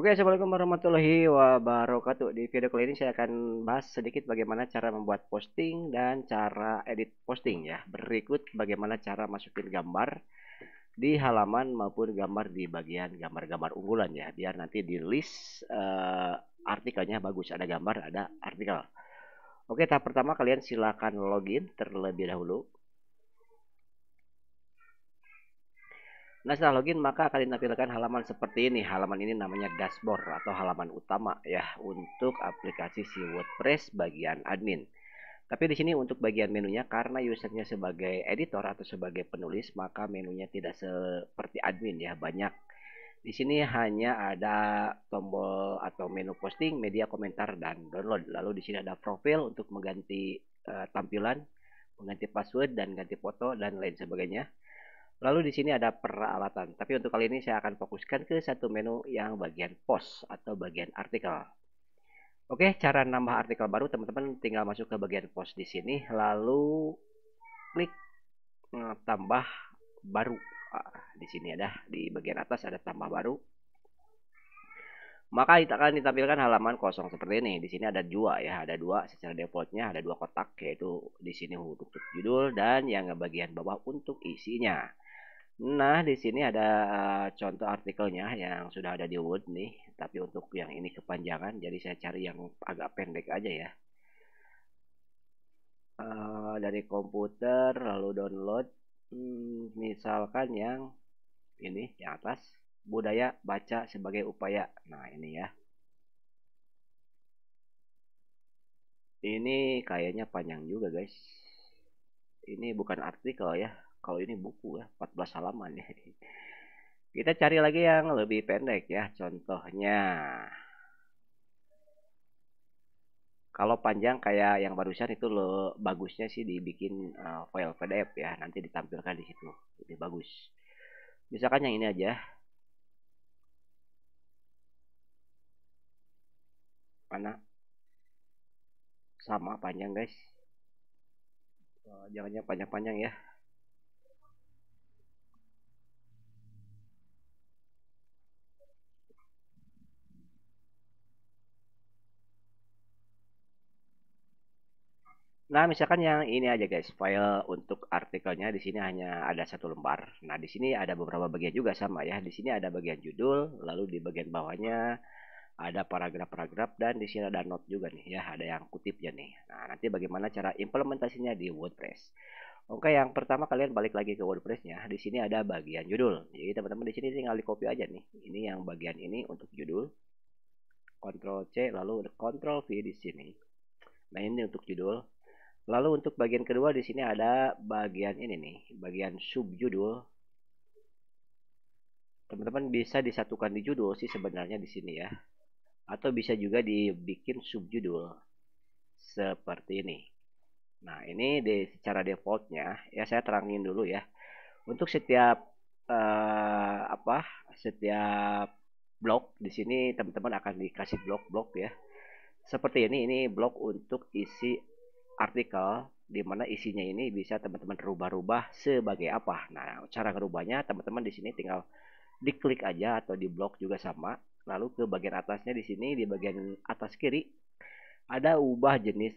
Oke, assalamualaikum warahmatullahi wabarakatuh. Di video kali ini saya akan bahas sedikit bagaimana cara membuat posting dan cara edit posting ya. Berikut bagaimana cara masukin gambar di halaman maupun gambar di bagian gambar-gambar unggulan ya. Biar nanti di list artikelnya bagus. Ada gambar, ada artikel. Oke, tahap pertama kalian silakan login terlebih dahulu. Nah, setelah login maka akan ditampilkan halaman seperti ini. Halaman ini namanya dashboard atau halaman utama ya untuk aplikasi si WordPress bagian admin. Tapi di sini untuk bagian menunya karena usernya sebagai editor atau sebagai penulis maka menunya tidak seperti admin ya, banyak. Di sini hanya ada tombol atau menu posting, media, komentar dan download. Lalu di sini ada profil untuk mengganti tampilan, mengganti password dan ganti foto dan lain sebagainya. Lalu di sini ada peralatan. Tapi untuk kali ini saya akan fokuskan ke satu menu yang bagian post atau bagian artikel. Oke, cara nambah artikel baru teman-teman tinggal masuk ke bagian post di sini, lalu klik tambah baru. Di sini ada di bagian atas ada tambah baru. Maka akan ditampilkan halaman kosong seperti ini. Di sini ada dua ya, ada dua secara defaultnya ada dua kotak yaitu di sini untuk judul dan yang bagian bawah untuk isinya. Nah, di sini ada contoh artikelnya yang sudah ada di Word nih, tapi untuk yang ini kepanjangan, jadi saya cari yang agak pendek aja ya. Dari komputer lalu download, misalkan yang ini yang atas, budaya baca sebagai upaya. Nah, ini ya. Ini kayaknya panjang juga, guys. Ini bukan artikel ya. Kalau ini buku ya, 14 halaman ya. Kita cari lagi yang lebih pendek ya. Contohnya, kalau panjang kayak yang barusan itu lo bagusnya sih dibikin file PDF ya. Nanti ditampilkan di situ. Lebih bagus. Misalkan yang ini aja. Mana? Sama panjang, guys. Jangan yang panjang-panjang ya. Nah, misalkan yang ini aja guys, file untuk artikelnya di sini hanya ada satu lembar. Nah, di sini ada beberapa bagian juga sama ya. Di sini ada bagian judul, lalu di bagian bawahnya ada paragraf-paragraf dan di sini ada note juga nih ya, ada yang kutipnya nih. Nah, nanti bagaimana cara implementasinya di WordPress. Oke, yang pertama kalian balik lagi ke WordPress-nya. Di sini ada bagian judul. Jadi teman-teman di sini tinggal di copy aja nih. Ini yang bagian ini untuk judul. Ctrl C lalu Ctrl V di sini. Nah, ini untuk judul. Lalu untuk bagian kedua di sini ada bagian ini nih, bagian subjudul. Teman-teman bisa disatukan di judul sih sebenarnya di sini ya. Atau bisa juga dibikin subjudul seperti ini. Nah, ini secara defaultnya ya saya terangin dulu ya. Untuk setiap apa? Setiap blok di sini teman-teman akan dikasih blok-blok ya. Seperti ini blok untuk isi artikel di mana isinya ini bisa teman-teman rubah-rubah sebagai apa. Nah, cara ngerubahnya teman-teman di sini tinggal diklik aja atau di blok juga sama. Lalu ke bagian atasnya di sini di bagian atas kiri ada ubah jenis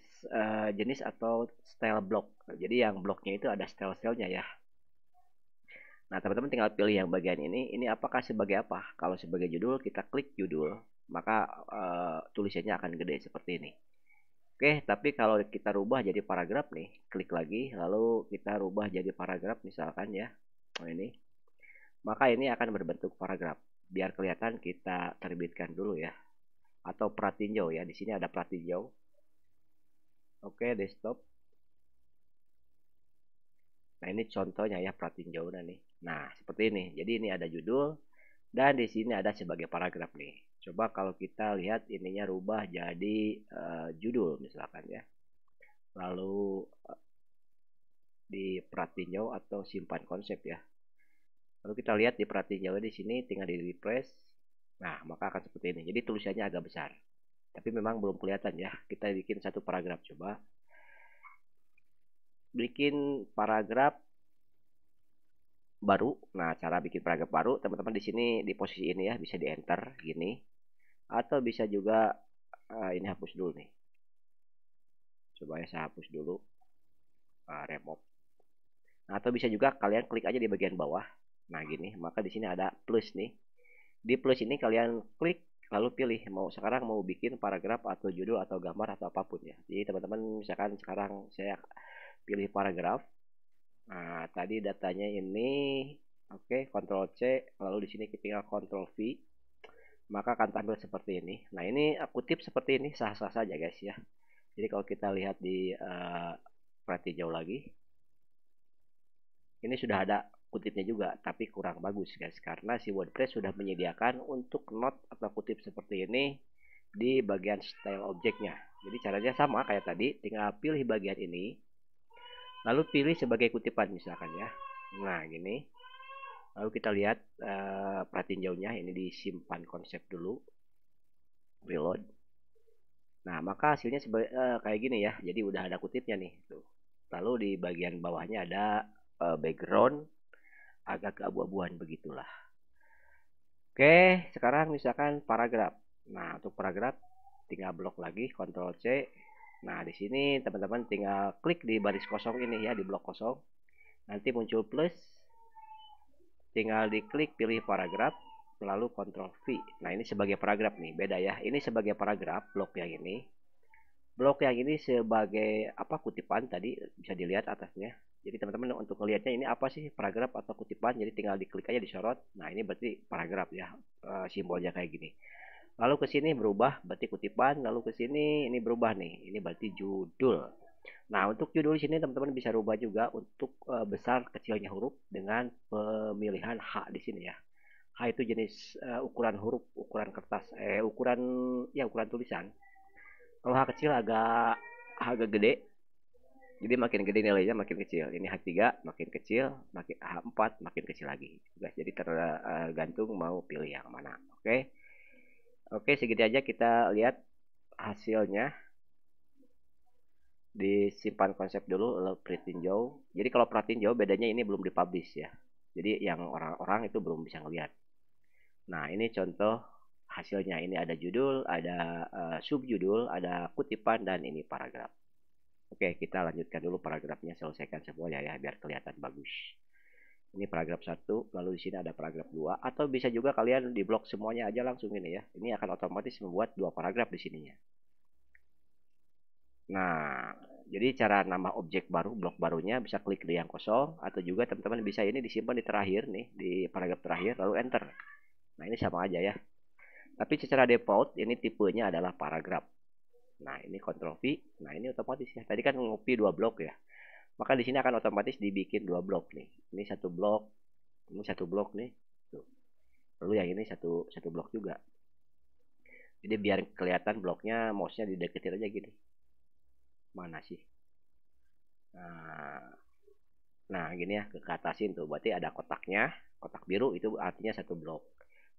jenis atau style blok. Jadi yang bloknya itu ada style-stylenya ya. Nah, teman-teman tinggal pilih yang bagian ini. Ini apakah sebagai apa? Kalau sebagai judul kita klik judul, maka tulisannya akan gede seperti ini. Oke, tapi kalau kita rubah jadi paragraf nih, klik lagi, lalu kita rubah jadi paragraf misalkan ya, ini, maka ini akan berbentuk paragraf. Biar kelihatan kita terbitkan dulu ya, atau pratinjau ya, di sini ada pratinjau. Oke, desktop. Nah, ini contohnya ya pratinjau nih. Nah, seperti ini. Jadi ini ada judul dan di sini ada sebagai paragraf nih. Coba kalau kita lihat ininya rubah jadi judul misalkan ya. Lalu di pratinjau atau simpan konsep ya. Lalu kita lihat di pratinjau di sini tinggal di refresh. Nah, maka akan seperti ini. Jadi tulisannya agak besar. Tapi memang belum kelihatan ya. Kita bikin satu paragraf coba. Bikin paragraf baru. Nah, cara bikin paragraf baru teman-teman di sini di posisi ini ya bisa di enter gini. atau bisa juga ini hapus dulu nih. Coba ya saya hapus dulu, remove. Nah, atau bisa juga kalian klik aja di bagian bawah. Nah, gini, maka di sini ada plus nih. Di plus ini kalian klik lalu pilih mau sekarang mau bikin paragraf atau judul atau gambar atau apapun ya. Jadi teman-teman misalkan sekarang saya pilih paragraf. Nah, tadi datanya ini oke, Ctrl C, lalu di sini kita tinggal Ctrl V. Maka akan tampil seperti ini. Nah, ini kutip seperti ini sah-sah saja guys ya. Jadi kalau kita lihat di perhati jauh lagi, ini sudah ada kutipnya juga, tapi kurang bagus guys, karena si WordPress sudah menyediakan untuk note atau kutip seperti ini di bagian style objeknya. Jadi caranya sama kayak tadi, tinggal pilih bagian ini, lalu pilih sebagai kutipan misalkan ya. Nah gini, lalu kita lihat perhatiin jauhnya, ini disimpan konsep dulu, reload. Nah maka hasilnya kayak gini ya, jadi udah ada kutipnya nih. Tuh. Lalu di bagian bawahnya ada background agak keabu-abuan begitulah. Oke, sekarang misalkan paragraf. Nah, untuk paragraf tinggal blok lagi, Ctrl C. Nah, di sini teman-teman tinggal klik di baris kosong ini ya, di blok kosong. Nanti muncul plus. Tinggal diklik pilih paragraf, lalu Ctrl V. Nah, ini sebagai paragraf nih, beda ya. Ini sebagai paragraf blok yang ini. Blok yang ini sebagai apa kutipan tadi bisa dilihat atasnya. Jadi teman-teman untuk melihatnya ini apa sih paragraf atau kutipan, jadi tinggal diklik aja disorot. Nah ini berarti paragraf ya, simbolnya kayak gini. Lalu ke sini berubah berarti kutipan, lalu ke sini ini berubah nih, ini berarti judul. Nah untuk judul di sini teman-teman bisa rubah juga untuk besar kecilnya huruf dengan pemilihan H di sini ya. H itu jenis ukuran huruf, ukuran kertas, ukuran tulisan. Kalau H kecil agak gede, jadi makin gede nilainya makin kecil. Ini H3 makin kecil, makin H4 makin kecil lagi. Jadi tergantung mau pilih yang mana. Oke. Oke, segitu aja kita lihat hasilnya. Disimpan konsep dulu, lalu tinjau. Jadi kalau tinjau bedanya ini belum dipublish ya. Jadi yang orang-orang itu belum bisa ngelihat. Nah, ini contoh hasilnya. Ini ada judul, ada subjudul, ada kutipan, dan ini paragraf. Oke, kita lanjutkan dulu paragrafnya, selesaikan semuanya ya, biar kelihatan bagus. Ini paragraf 1, lalu di sini ada paragraf 2, atau bisa juga kalian di blok semuanya aja langsung ini ya. Ini akan otomatis membuat 2 paragraf di sininya. Nah, jadi cara nama objek baru, blok barunya bisa klik di yang kosong, atau juga teman-teman bisa ini disimpan di terakhir nih, di paragraf terakhir, lalu enter. Nah, ini sama aja ya. Tapi secara default, ini tipenya adalah paragraf. Nah, ini Ctrl V. Nah, ini otomatis ya. Tadi kan ngopi 2 blok ya. Maka di sini akan otomatis dibikin 2 blok nih. Ini 1 blok, ini 1 blok nih. Tuh. Lalu yang ini satu blok juga. Jadi biar kelihatan bloknya, mouse-nya dideketin aja gini. Mana sih? Nah, gini ya, ke atasin tuh. Berarti ada kotaknya. Kotak biru itu artinya 1 blok.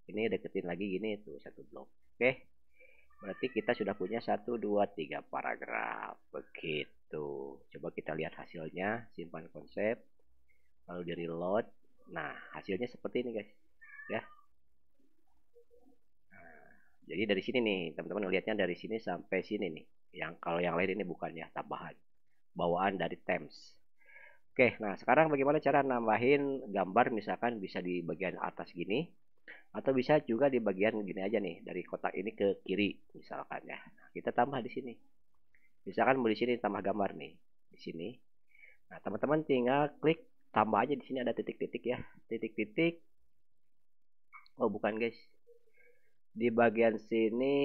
Ini deketin lagi gini tuh 1 blok. Oke. Berarti kita sudah punya 1, 2, 3 paragraf. Begitu. Coba kita lihat hasilnya. Simpan konsep. Lalu di reload. Nah, hasilnya seperti ini guys. Ya. Nah, jadi dari sini nih, teman-teman lihatnya dari sini sampai sini nih. Kalau yang lain ini bukan ya, tambahan. Bawaan dari Thames. Oke, nah sekarang bagaimana cara nambahin gambar, misalkan bisa di bagian atas gini. Atau bisa juga di bagian gini aja nih, dari kotak ini ke kiri misalkan ya. Nah, kita tambah di sini. Misalkan mau di sini tambah gambar nih, di sini. Nah, teman-teman tinggal klik tambah aja, di sini ada titik-titik ya. Titik-titik. Oh, bukan guys. Di bagian sini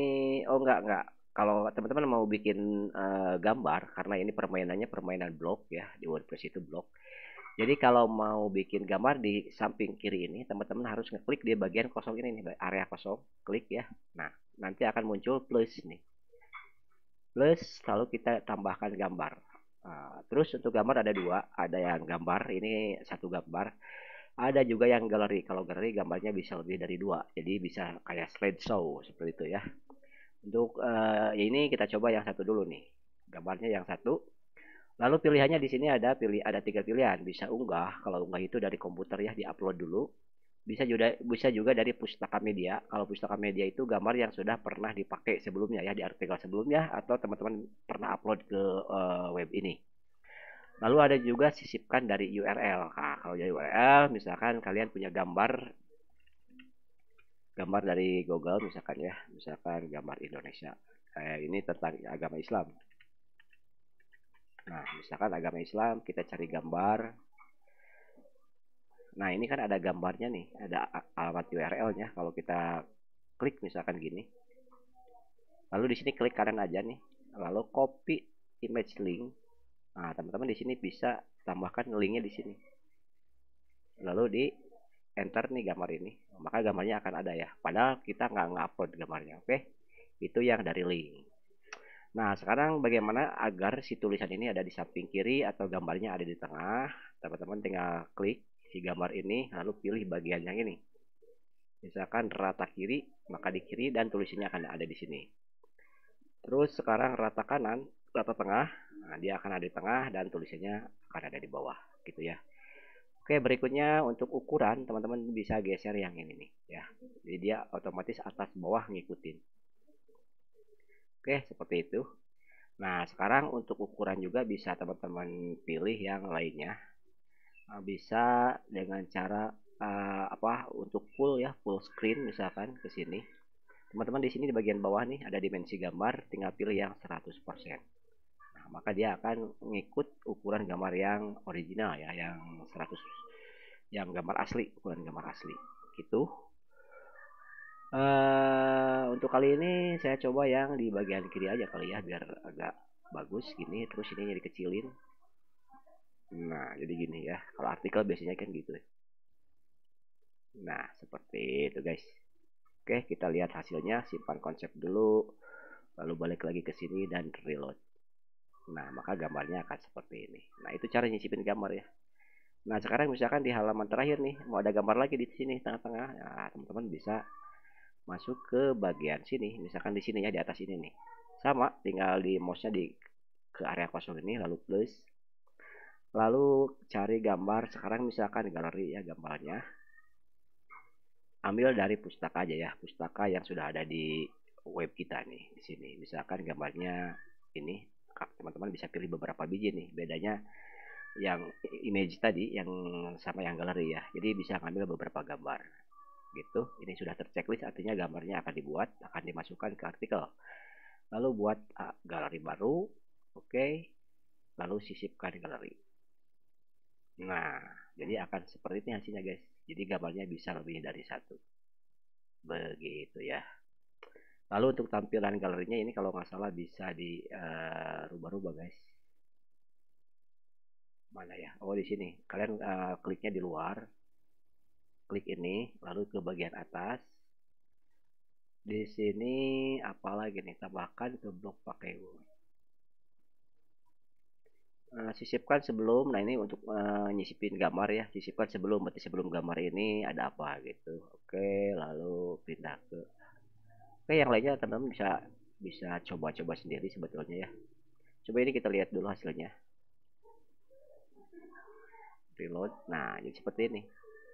enggak. Kalau teman-teman mau bikin gambar, karena ini permainannya permainan blok ya, di WordPress itu blok. Jadi kalau mau bikin gambar di samping kiri ini, teman-teman harus ngeklik di bagian kosong ini nih, area kosong, klik ya. Nah, nanti akan muncul plus nih. Plus, lalu kita tambahkan gambar. Terus untuk gambar ada 2, ada yang gambar, ini 1 gambar. Ada juga yang galeri. Kalau galeri gambarnya bisa lebih dari 2, jadi bisa kayak slideshow seperti itu ya. Untuk ini kita coba yang 1 dulu nih. Gambarnya yang 1. Lalu pilihannya di sini ada 3 pilihan. Bisa unggah. Kalau unggah itu dari komputer ya, diupload dulu. Bisa juga dari pustaka media. Kalau pustaka media itu gambar yang sudah pernah dipakai sebelumnya ya di artikel sebelumnya atau teman-teman pernah upload ke web ini. Lalu ada juga sisipkan dari URL. Nah, kalau dari URL misalkan kalian punya gambar dari Google misalkan ya, misalkan gambar Indonesia. Kayak ini tentang agama Islam. Nah, misalkan agama Islam, kita cari gambar. Nah, ini kan ada gambarnya nih, ada alamat URL-nya. Kalau kita klik misalkan gini. Lalu di sini klik kanan aja nih. Lalu copy image link. Nah, teman-teman di sini bisa tambahkan linknya di sini. Lalu di enter nih gambar ini. Maka gambarnya akan ada ya. Padahal kita nggak ngupload gambarnya. Oke. Itu yang dari link. Nah, sekarang bagaimana agar si tulisan ini ada di samping kiri atau gambarnya ada di tengah? Teman-teman tinggal klik si gambar ini, lalu pilih bagian yang ini. Misalkan rata kiri, maka di kiri dan tulisannya akan ada di sini. Terus sekarang rata kanan, rata tengah, nah dia akan ada di tengah dan tulisannya akan ada di bawah, gitu ya. Oke, berikutnya untuk ukuran, teman-teman bisa geser yang ini nih, ya. Jadi dia otomatis atas bawah ngikutin. Oke, seperti itu. Nah, sekarang untuk ukuran juga bisa teman-teman pilih yang lainnya. Bisa dengan cara untuk full ya, full screen misalkan ke sini. Teman-teman di sini di bagian bawah nih ada dimensi gambar, tinggal pilih yang 100%. Nah, maka dia akan ngikut ukuran gambar yang original ya, yang 100, yang gambar asli, ukuran gambar asli. Gitu. Untuk kali ini saya coba yang di bagian kiri aja kali ya biar agak bagus gini, terus ini dikecilin. Nah, jadi gini ya. Kalau artikel biasanya kan gitu. Nah, seperti itu guys. Oke, kita lihat hasilnya, simpan konsep dulu, lalu balik lagi ke sini dan reload. Nah, maka gambarnya akan seperti ini. Nah, itu cara nyisipin gambar ya. Nah, sekarang misalkan di halaman terakhir nih, mau ada gambar lagi di sini tengah-tengah. Nah, teman-teman bisa masuk ke bagian sini, misalkan di sini ya, di atas ini nih. Sama, tinggal di mouse-nya ke area kosong ini, lalu plus. Lalu cari gambar, sekarang misalkan galeri ya gambarnya. Ambil dari pustaka aja ya, pustaka yang sudah ada di web kita nih di sini. Misalkan gambarnya ini, teman-teman bisa pilih beberapa biji nih. Bedanya yang image tadi yang sama yang galeri ya. Jadi bisa ngambil beberapa gambar. Gitu. Ini sudah terchecklist artinya gambarnya akan dibuat, akan dimasukkan ke artikel. Lalu buat galeri baru. Oke. Lalu sisipkan galeri. Nah, jadi akan seperti ini hasilnya guys. Jadi gambarnya bisa lebih dari satu. Begitu ya. Lalu untuk tampilan galerinya ini kalau nggak salah bisa dirubah-rubah guys. Mana ya? Oh di sini. Kalian kliknya di luar. Klik ini, lalu ke bagian atas. Di sini apalagi nih? Tambahkan ke blok pakai Word. Sisipkan sebelum. Nah ini untuk nyisipin gambar ya. Sisipkan sebelum. Berarti sebelum gambar ini ada apa gitu. Oke, lalu pindah ke. Oke, yang lainnya teman-teman bisa bisa coba-coba sendiri sebetulnya ya. Coba ini kita lihat dulu hasilnya. Reload. Nah, jadi seperti ini.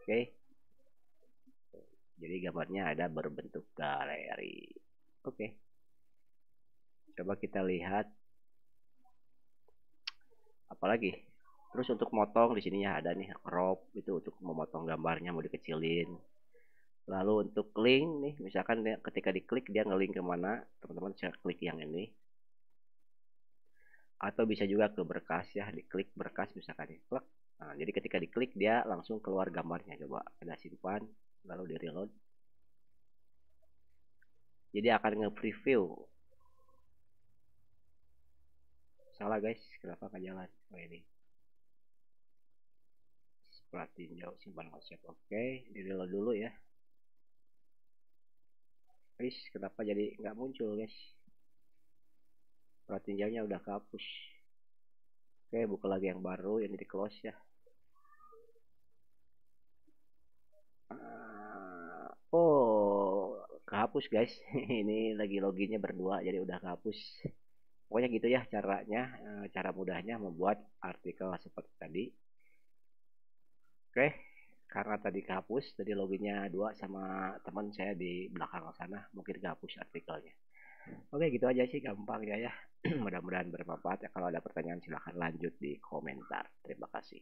Oke. Jadi gambarnya ada berbentuk galeri. Oke. Coba kita lihat apalagi. Terus untuk motong di sini ya ada nih crop itu untuk memotong gambarnya mau dikecilin. Lalu untuk link nih, misalkan ketika diklik dia ngelink kemana, teman-teman bisa klik yang ini. Atau bisa juga ke berkas ya, diklik berkas misalkan diklik. Nah, jadi ketika diklik dia langsung keluar gambarnya. Coba ada simpan, lalu di reload. Jadi akan nge-preview. Salah guys, kenapa nggak jalan? Oh ini. Perhatiin jauh simpan konsep. Oke, di reload dulu ya. Guys, kenapa jadi nggak muncul guys? Perhatiin jauhnya udah kehapus. Oke, buka lagi yang baru, ini di close ya. Oh, kehapus guys. Ini lagi loginnya berdua, jadi udah kehapus. Pokoknya gitu ya caranya, cara mudahnya membuat artikel seperti tadi. Oke, karena tadi kehapus, tadi loginnya dua sama teman saya di belakang sana, mungkin kehapus artikelnya. Oke, gitu aja sih gampangnya ya. Mudah-mudahan bermanfaat ya. Kalau ada pertanyaan silahkan lanjut di komentar. Terima kasih.